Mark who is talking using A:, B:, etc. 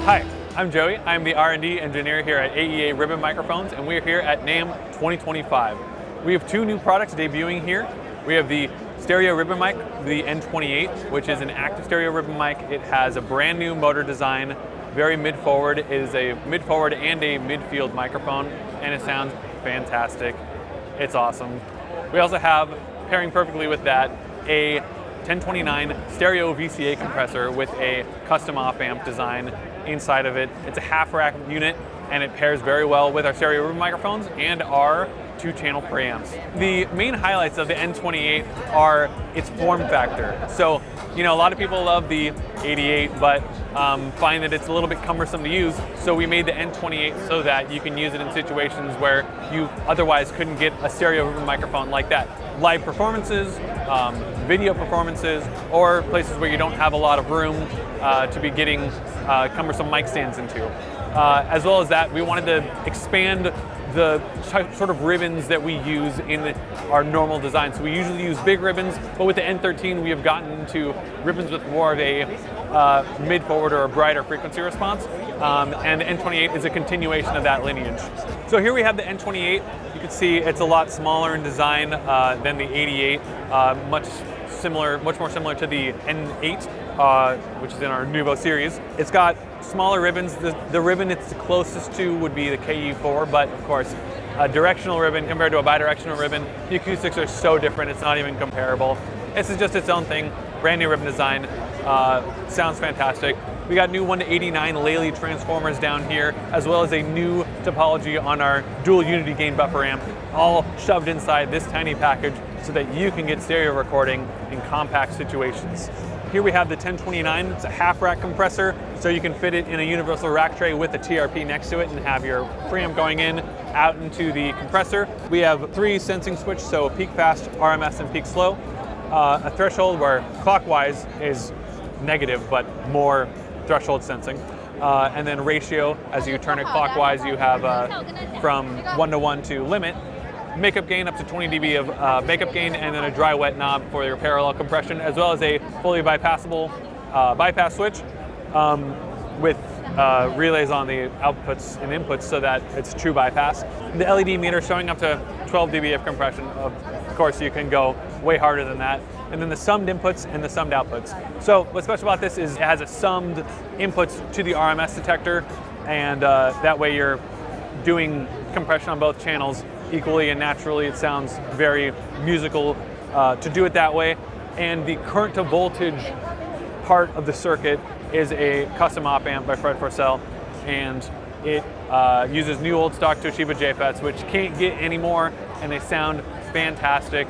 A: Hi, I'm Joey. I'm the R&D engineer here at AEA Ribbon Microphones, and we're here at NAMM 2025. We have two new products debuting here. We have the stereo ribbon mic, the N28, which is an active stereo ribbon mic. It has a brand new motor design, very mid-forward. It is a mid-forward and a mid-field microphone, and it sounds fantastic. It's awesome. We also have, pairing perfectly with that, a 1029 stereo VCA compressor with a custom op amp design inside of it. It's a half rack unit, and it pairs very well with our stereo ribbon microphones and our 2-channel preamps. The main highlights of the N28 are its form factor. So, a lot of people love the 88, but find that it's a little bit cumbersome to use. So we made the N28 so that you can use it in situations where you otherwise couldn't get a stereo ribbon microphone like that. Live performances, video performances, or places where you don't have a lot of room to be getting cumbersome mic stands into. As well as that, we wanted to expand the sort of ribbons that we use in our normal design. So we usually use big ribbons, but with the N13 we have gotten into ribbons with more of a mid-forward or a brighter frequency response, and the N28 is a continuation of that lineage. So here we have the N28. You can see it's a lot smaller in design than the 88, much more similar to the N8, which is in our NUVO series. It's got smaller ribbons. The ribbon it's the closest to would be the KE4, but of course, a directional ribbon compared to a bidirectional ribbon, the acoustics are so different, it's not even comparable. This is just its own thing, brand new ribbon design, sounds fantastic. We got new 1-to-89 Lely transformers down here, as well as a new topology on our dual unity gain buffer amp, all shoved inside this tiny package so that you can get stereo recording in compact situations. Here we have the 1029, it's a half rack compressor, so you can fit it in a universal rack tray with a TRP next to it and have your preamp going in, out into the compressor. We have 3 sensing switches, so peak fast, RMS, and peak slow. A threshold where clockwise is negative, but more threshold sensing. And then ratio, as you turn it clockwise, you have from 1-to-1 to limit. Makeup gain up to 20 dB of makeup gain, and then a dry wet knob for your parallel compression, as well as a fully bypassable bypass switch with relays on the outputs and inputs so that it's true bypass. The LED meter showing up to 12 dB of compression. Of course, you can go way harder than that. And then the summed inputs and the summed outputs. So what's special about this is it has a summed inputs to the RMS detector, and that way you're doing compression on both channels equally and naturally. It sounds very musical to do it that way. And the current to voltage part of the circuit is a custom op amp by Fred Forcell, and it uses new old stock Toshiba JFETs, which can't get any more, and they sound fantastic.